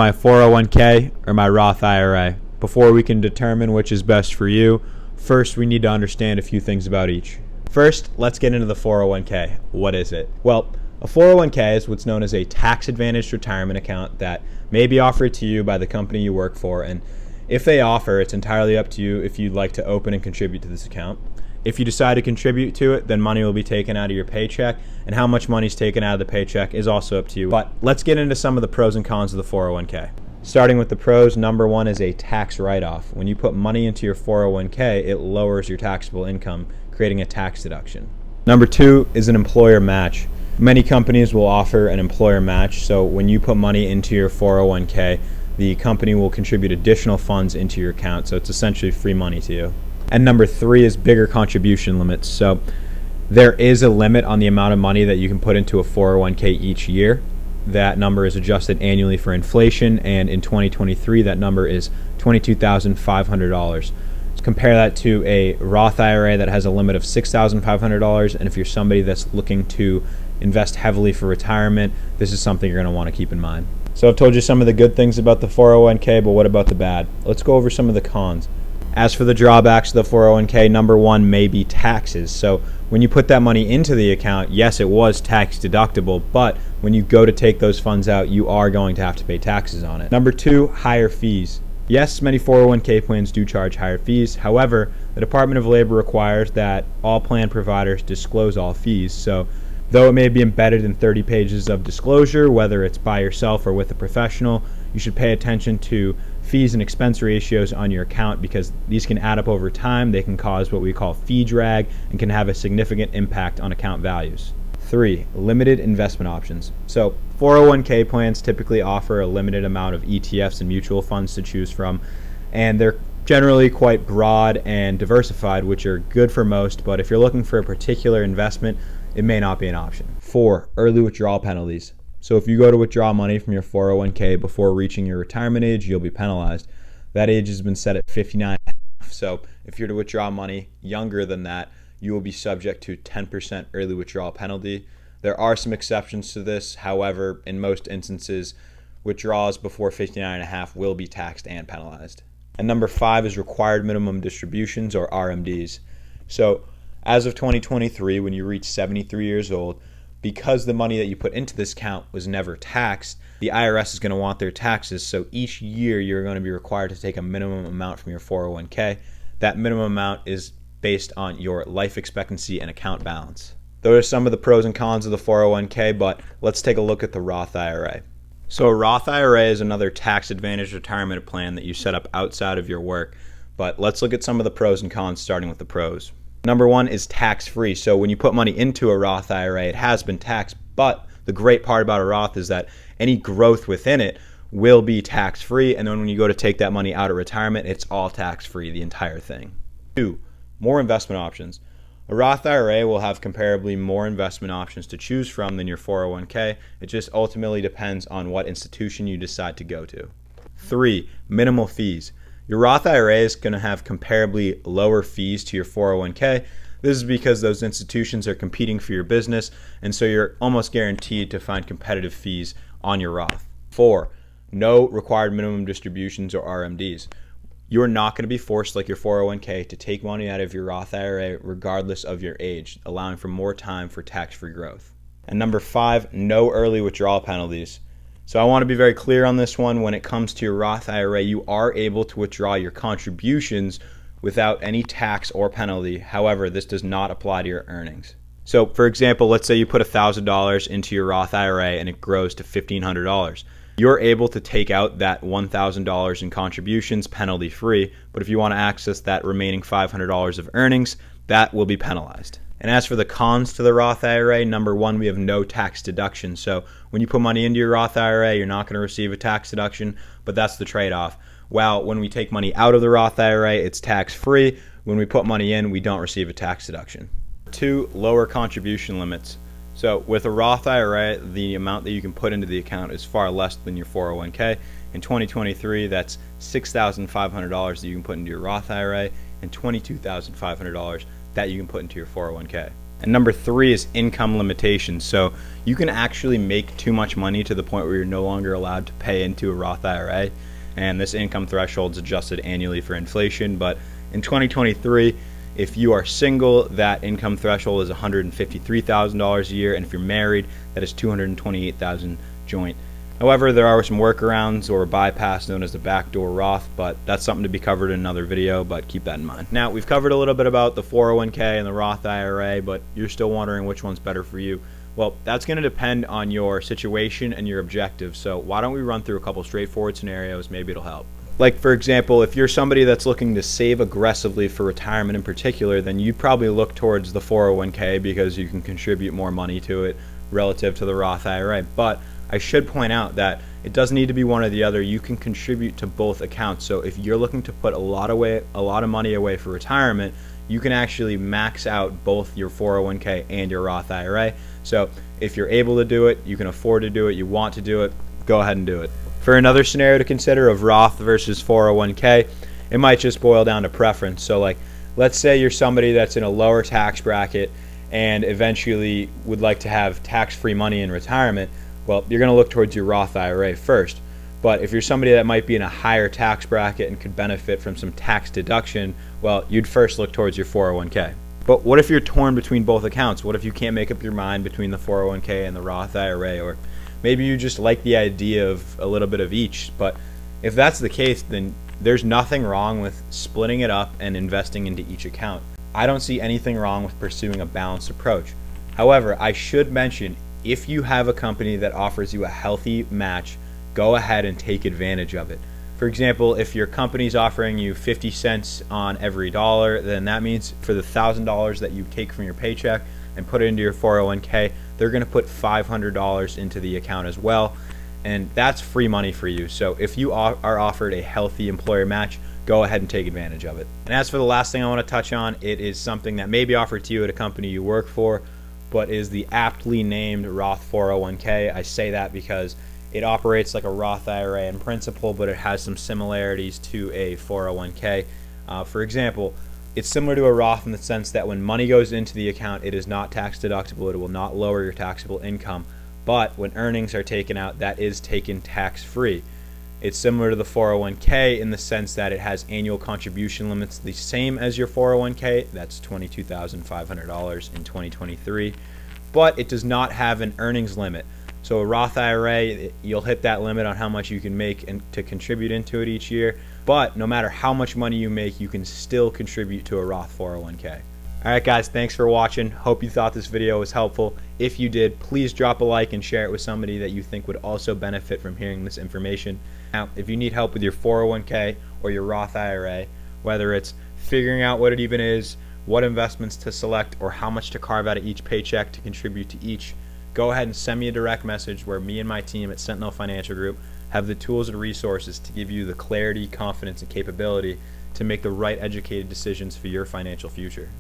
My 401k or my Roth IRA. Before we can determine which is best for you, first we need to understand a few things about each. First, let's get into the 401k. What is it? Well, a 401k is what's known as a tax-advantaged retirement account that may be offered to you by the company you work for, and if they offer, it's entirely up to you if you'd like to open and contribute to this account. If you decide to contribute to it, then money will be taken out of your paycheck, and how much money is taken out of the paycheck is also up to you. But let's get into some of the pros and cons of the 401k. Starting with the pros, number one is a tax write-off. When you put money into your 401k, it lowers your taxable income, creating a tax deduction. Number two is an employer match. Many companies will offer an employer match, so when you put money into your 401k, the company will contribute additional funds into your account, so it's essentially free money to you. And number three is bigger contribution limits. So there is a limit on the amount of money that you can put into a 401k each year. That number is adjusted annually for inflation, and in 2023 that number is $22,500. Compare that to a Roth IRA that has a limit of $6,500, and if you're somebody that's looking to invest heavily for retirement, this is something you're going to want to keep in mind. So I've told you some of the good things about the 401k, but what about the bad? Let's go over some of the cons. As for the drawbacks of the 401k, number one may be taxes. So when you put that money into the account, yes, it was tax deductible, but when you go to take those funds out, you are going to have to pay taxes on it. Number two, higher fees. Yes, many 401k plans do charge higher fees. However, the Department of Labor requires that all plan providers disclose all fees. So though it may be embedded in 30 pages of disclosure, whether it's by yourself or with a professional, you should pay attention to fees and expense ratios on your account, because these can add up over time. They can cause what we call fee drag and can have a significant impact on account values. 3. Limited investment options. So 401k plans typically offer a limited amount of ETFs and mutual funds to choose from, and they're generally quite broad and diversified, which are good for most, but if you're looking for a particular investment, it may not be an option. 4. Early withdrawal penalties. So if you go to withdraw money from your 401k before reaching your retirement age, you'll be penalized. That age has been set at 59. So if you're to withdraw money younger than that, you will be subject to 10% early withdrawal penalty. There are some exceptions to this. However, in most instances, withdrawals before 59.5 will be taxed and penalized. And number 5 is required minimum distributions, or RMDs. So as of 2023, when you reach 73 years old, because the money that you put into this account was never taxed, the IRS is going to want their taxes. So each year you're going to be required to take a minimum amount from your 401k. That minimum amount is based on your life expectancy and account balance. Those are some of the pros and cons of the 401k, but let's take a look at the Roth IRA. So a Roth IRA is another tax-advantaged retirement plan that you set up outside of your work. But let's look at some of the pros and cons, starting with the pros. Number one is tax-free. So when you put money into a Roth IRA, it has been taxed, but the great part about a Roth is that any growth within it will be tax-free, and then when you go to take that money out at retirement, it's all tax-free, the entire thing. 2. More investment options. A Roth IRA will have comparably more investment options to choose from than your 401k. It just ultimately depends on what institution you decide to go to. 3. Minimal fees. Your Roth IRA is going to have comparably lower fees to your 401k. This is because those institutions are competing for your business, and so you're almost guaranteed to find competitive fees on your Roth. 4. No required minimum distributions, or RMDs. You're not going to be forced, like your 401k, to take money out of your Roth IRA regardless of your age, allowing for more time for tax-free growth. And number 5, no early withdrawal penalties. So I want to be very clear on this one. When it comes to your Roth IRA, you are able to withdraw your contributions without any tax or penalty. However, this does not apply to your earnings. So for example, let's say you put $1,000 into your Roth IRA and it grows to $1,500. You're able to take out that $1,000 in contributions penalty free, but if you want to access that remaining $500 of earnings, that will be penalized. And as for the cons to the Roth IRA, number one, we have no tax deduction. So when you put money into your Roth IRA, you're not going to receive a tax deduction, but that's the trade-off. While when we take money out of the Roth IRA, it's tax-free. When we put money in, we don't receive a tax deduction. 2, lower contribution limits. So with a Roth IRA, the amount that you can put into the account is far less than your 401k. In 2023, that's $6,500 that you can put into your Roth IRA and $22,500 that you can put into your 401k. And number 3 is income limitations. So you can actually make too much money to the point where you're no longer allowed to pay into a Roth IRA. And this income threshold is adjusted annually for inflation. But in 2023, if you are single, that income threshold is $153,000 a year. And if you're married, that is $228,000 joint. However, there are some workarounds or a bypass known as the backdoor Roth, but that's something to be covered in another video, but keep that in mind. Now, we've covered a little bit about the 401k and the Roth IRA, but you're still wondering which one's better for you. Well, that's going to depend on your situation and your objectives. So why don't we run through a couple straightforward scenarios? Maybe it'll help. Like, for example, if you're somebody that's looking to save aggressively for retirement in particular, then you'd probably look towards the 401k because you can contribute more money to it relative to the Roth IRA. But I should point out that it doesn't need to be one or the other. You can contribute to both accounts. So if you're looking to put a lot of money away for retirement, you can actually max out both your 401k and your Roth IRA. So if you're able to do it, you can afford to do it, you want to do it, go ahead and do it. For another scenario to consider of Roth versus 401k, it might just boil down to preference. So like, let's say you're somebody that's in a lower tax bracket and eventually would like to have tax-free money in retirement. Well, you're going to look towards your Roth IRA first. But if you're somebody that might be in a higher tax bracket and could benefit from some tax deduction, well, you'd first look towards your 401k. But what if you're torn between both accounts? What if you can't make up your mind between the 401k and the Roth IRA? Or maybe you just like the idea of a little bit of each. But if that's the case, then there's nothing wrong with splitting it up and investing into each account. I don't see anything wrong with pursuing a balanced approach. However, I should mention, if you have a company that offers you a healthy match, go ahead and take advantage of it. For example, if your company's offering you 50 cents on every dollar, then that means for the $1,000 that you take from your paycheck and put it into your 401k, they're going to put $500 into the account as well. And that's free money for you. So if you are offered a healthy employer match, go ahead and take advantage of it. And as for the last thing I want to touch on, it is something that may be offered to you at a company you work for, but is the aptly named Roth 401k. I say that because it operates like a Roth IRA in principle, but it has some similarities to a 401k. For example, it's similar to a Roth in the sense that when money goes into the account, it is not tax deductible. It will not lower your taxable income. But when earnings are taken out, that is taken tax-free. It's similar to the 401k in the sense that it has annual contribution limits the same as your 401k. That's $22,500 in 2023. But it does not have an earnings limit. So a Roth IRA, you'll hit that limit on how much you can make and to contribute into it each year. But no matter how much money you make, you can still contribute to a Roth 401k. Alright guys, thanks for watching. Hope you thought this video was helpful. If you did, please drop a like and share it with somebody that you think would also benefit from hearing this information. Now, if you need help with your 401k or your Roth IRA, whether it's figuring out what it even is, what investments to select, or how much to carve out of each paycheck to contribute to each, go ahead and send me a direct message where me and my team at Sentinel Financial Group have the tools and resources to give you the clarity, confidence, and capability to make the right educated decisions for your financial future.